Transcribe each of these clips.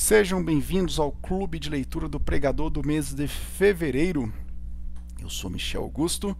Sejam bem-vindos ao Clube de Leitura do Pregador do mês de fevereiro. Eu sou Michel Augusto,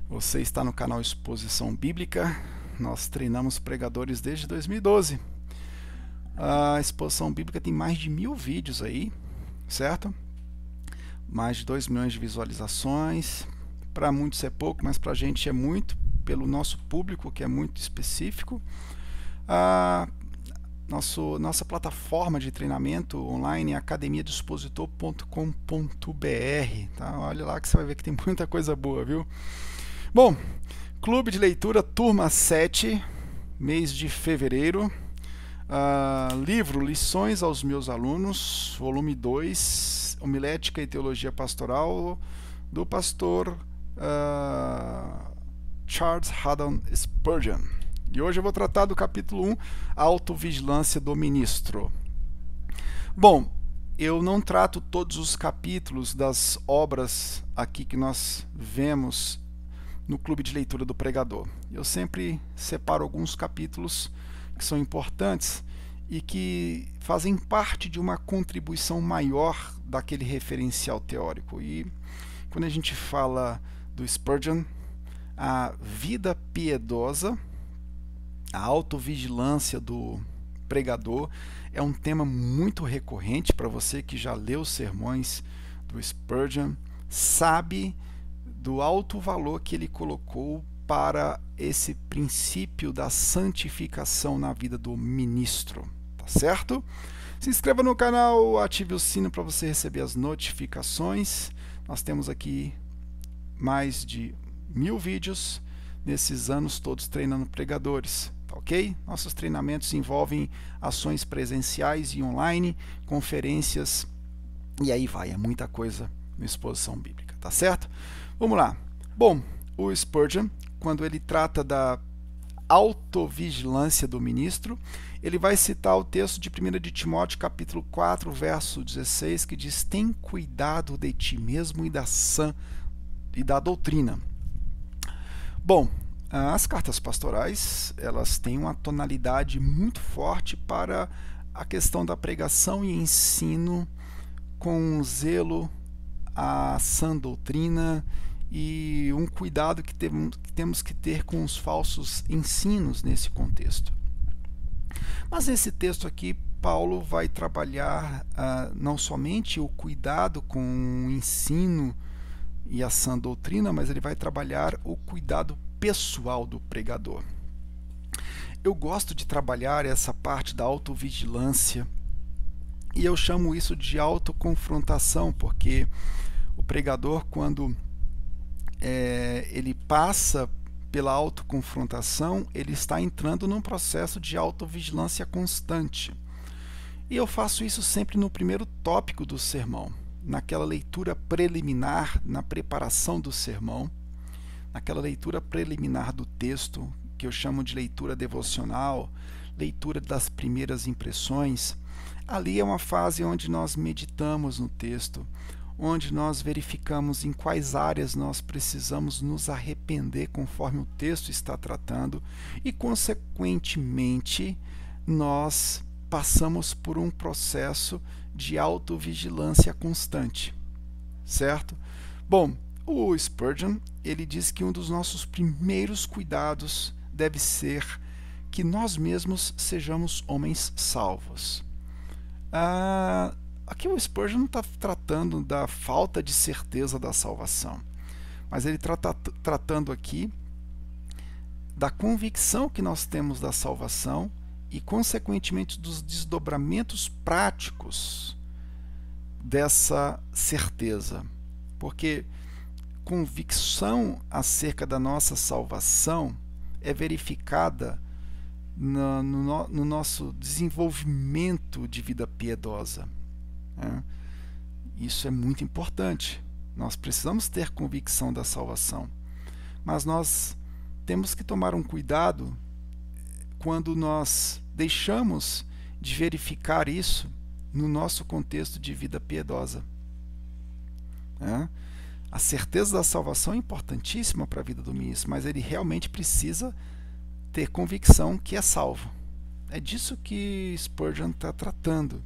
você está no canal Exposição Bíblica. Nós treinamos pregadores desde 2012. A Exposição Bíblica tem mais de 1000 vídeos aí, certo? Mais de 2 milhões de visualizações. Para muitos é pouco, mas para a gente é muito, pelo nosso público, que é muito específico. Nossa plataforma de treinamento online é academiadispositor.com.br, tá? Olha lá que você vai ver que tem muita coisa boa, viu? Bom, Clube de Leitura, turma 7, mês de fevereiro. Livro Lições aos Meus Alunos, volume 2, Homilética e Teologia Pastoral, do pastor Charles Haddon Spurgeon. E hoje eu vou tratar do capítulo 1, Autovigilância do Ministro. Bom, eu não trato todos os capítulos das obras aqui que nós vemos no Clube de Leitura do Pregador. Eu sempre separo alguns capítulos que são importantes e que fazem parte de uma contribuição maior daquele referencial teórico. E quando a gente fala do Spurgeon, a vida piedosa, a autovigilância do pregador é um tema muito recorrente. Para você que já leu os sermões do Spurgeon, sabe do alto valor que ele colocou para esse princípio da santificação na vida do ministro, tá certo? Se inscreva no canal, ative o sino para você receber as notificações. Nós temos aqui mais de 1000 vídeos nesses anos todos treinando pregadores. Ok? Nossos treinamentos envolvem ações presenciais e online, conferências, e aí vai, é muita coisa na exposição bíblica, tá certo? Vamos lá. Bom, o Spurgeon, quando ele trata da autovigilância do ministro, ele vai citar o texto de 1 de Timóteo, capítulo 4, verso 16, que diz: tem cuidado de ti mesmo e da doutrina. Bom, as cartas pastorais, elas têm uma tonalidade muito forte para a questão da pregação e ensino com zelo à sã doutrina e um cuidado que temos que ter com os falsos ensinos nesse contexto. Mas nesse texto aqui, Paulo vai trabalhar não somente o cuidado com o ensino e a sã doutrina, mas ele vai trabalhar o cuidado pessoal do pregador. Eu gosto de trabalhar essa parte da autovigilância e eu chamo isso de autoconfrontação, porque o pregador, quando ele passa pela autoconfrontação, ele está entrando num processo de autovigilância constante. E eu faço isso sempre no primeiro tópico do sermão, naquela leitura preliminar, na preparação do sermão, naquela leitura preliminar do texto, que eu chamo de leitura devocional, leitura das primeiras impressões. Ali é uma fase onde nós meditamos no texto, onde nós verificamos em quais áreas nós precisamos nos arrepender conforme o texto está tratando e, consequentemente, nós passamos por um processo de autovigilância constante, certo? Bom, o Spurgeon, ele diz que um dos nossos primeiros cuidados deve ser que nós mesmos sejamos homens salvos. Aqui o Spurgeon não está tratando da falta de certeza da salvação, mas ele está tratando aqui da convicção que nós temos da salvação e, consequentemente, dos desdobramentos práticos dessa certeza. Porque convicção acerca da nossa salvação é verificada no nosso desenvolvimento de vida piedosa. Isso é muito importante. Nós precisamos ter convicção da salvação, mas nós temos que tomar um cuidado quando nós deixamos de verificar isso no nosso contexto de vida piedosa. A certeza da salvação é importantíssima para a vida do ministro, mas ele realmente precisa ter convicção que é salvo. É disso que Spurgeon está tratando.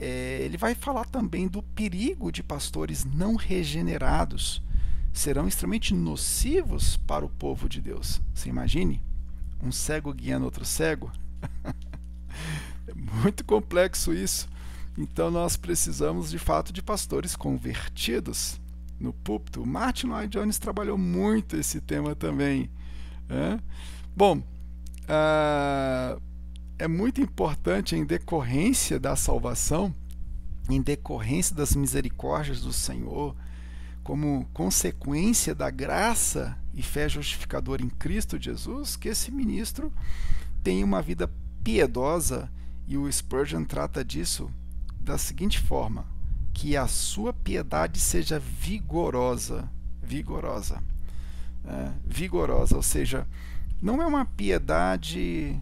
ele vai falar também do perigo de pastores não regenerados. Serão extremamente nocivos para o povo de Deus. Você imagine um cego guiando outro cego? É muito complexo isso. Então nós precisamos de fato de pastores convertidos no púlpito. Martin Lloyd-Jones trabalhou muito esse tema também. Bom, é muito importante, em decorrência da salvação, em decorrência das misericórdias do Senhor, como consequência da graça e fé justificadora em Cristo Jesus, que esse ministro tenha uma vida piedosa, e o Spurgeon trata disso da seguinte forma: que a sua piedade seja vigorosa, ou seja, não é uma piedade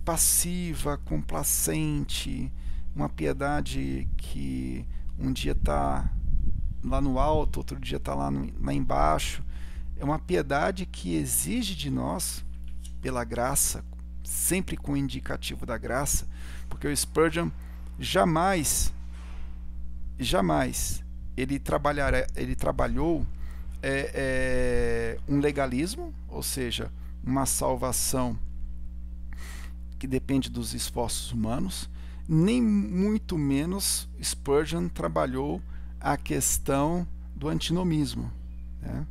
passiva, complacente, uma piedade que um dia está lá no alto, outro dia está lá embaixo. É uma piedade que exige de nós, pela graça, sempre com o indicativo da graça, porque o Spurgeon jamais ele trabalhou um legalismo, ou seja, uma salvação que depende dos esforços humanos, nem muito menos Spurgeon trabalhou a questão do antinomismo, né?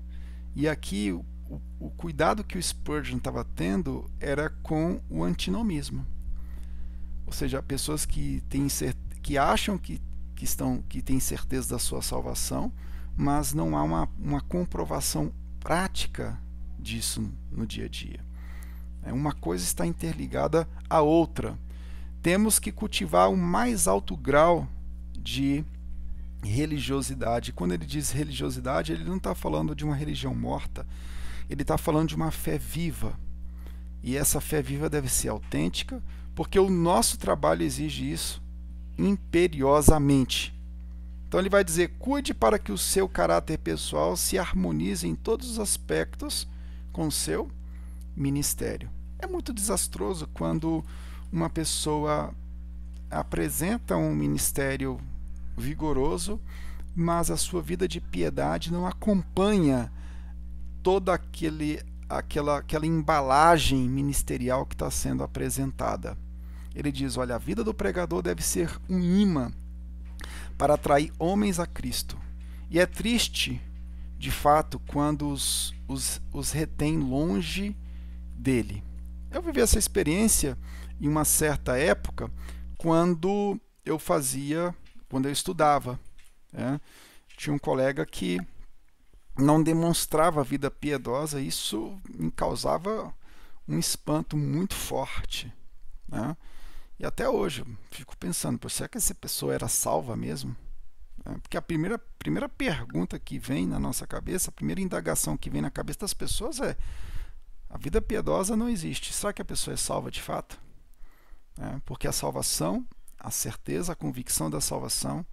E aqui o cuidado que o Spurgeon estava tendo era com o antinomismo, ou seja, pessoas que acham que têm certeza da sua salvação, mas não há uma comprovação prática disso no dia a dia. Uma coisa está interligada à outra. Temos que cultivar o mais alto grau de religiosidade. Quando ele diz religiosidade, ele não está falando de uma religião morta, ele está falando de uma fé viva. E essa fé viva deve ser autêntica, porque o nosso trabalho exige isso imperiosamente. Então ele vai dizer: cuide para que o seu caráter pessoal se harmonize em todos os aspectos com o seu ministério. É muito desastroso quando uma pessoa apresenta um ministério vigoroso, mas a sua vida de piedade não acompanha toda aquela embalagem ministerial que está sendo apresentada. Ele diz: olha, a vida do pregador deve ser um imã para atrair homens a Cristo. E é triste, de fato, quando os retém longe dele. Eu vivi essa experiência em uma certa época, quando eu estudava, né? Tinha um colega que não demonstrava vida piedosa, e isso me causava um espanto muito forte, né? E até hoje eu fico pensando: será que essa pessoa era salva mesmo? Porque a primeira pergunta que vem na nossa cabeça, a primeira indagação que vem na cabeça das pessoas é: a vida piedosa não existe, será que a pessoa é salva de fato? Porque a salvação, a certeza, a convicção da salvação,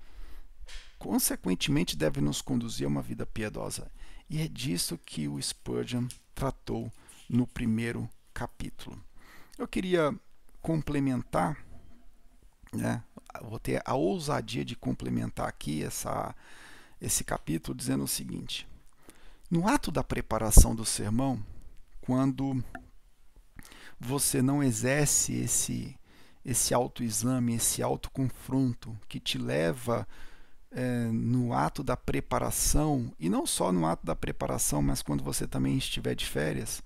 consequentemente deve nos conduzir a uma vida piedosa. E é disso que o Spurgeon tratou no primeiro capítulo. Eu queria complementar, né? Vou ter a ousadia de complementar aqui esse capítulo dizendo o seguinte: no ato da preparação do sermão, quando você não exerce esse autoexame, esse autoconfronto que te leva no ato da preparação, e não só no ato da preparação, mas quando você também estiver de férias,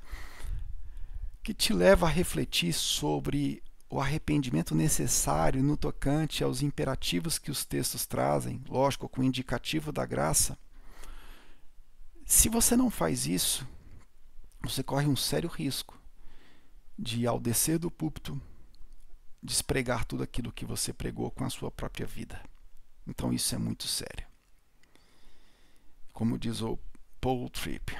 que te leva a refletir sobre o arrependimento necessário no tocante aos imperativos que os textos trazem, lógico, com o indicativo da graça. Se você não faz isso, você corre um sério risco de, ao descer do púlpito, despregar tudo aquilo que você pregou com a sua própria vida. Então isso é muito sério. Como diz o Paul Tripp,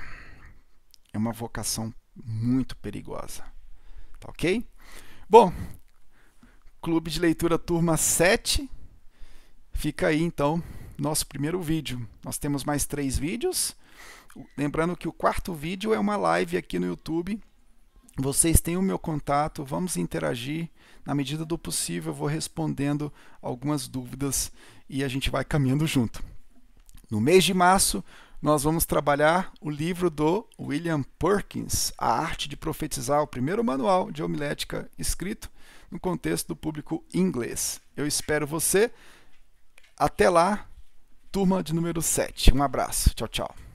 é uma vocação muito perigosa. Tá ok? Bom, Clube de Leitura Turma 7. Fica aí então nosso primeiro vídeo. Nós temos mais 3 vídeos. Lembrando que o quarto vídeo é uma live aqui no YouTube, Vocês têm o meu contato, vamos interagir. Na medida do possível, eu vou respondendo algumas dúvidas e a gente vai caminhando junto. No mês de março, nós vamos trabalhar o livro do William Perkins, A Arte de Profetizar, o primeiro manual de homilética escrito no contexto do público inglês. Eu espero você. Até lá, turma de número 7. Um abraço. Tchau, tchau.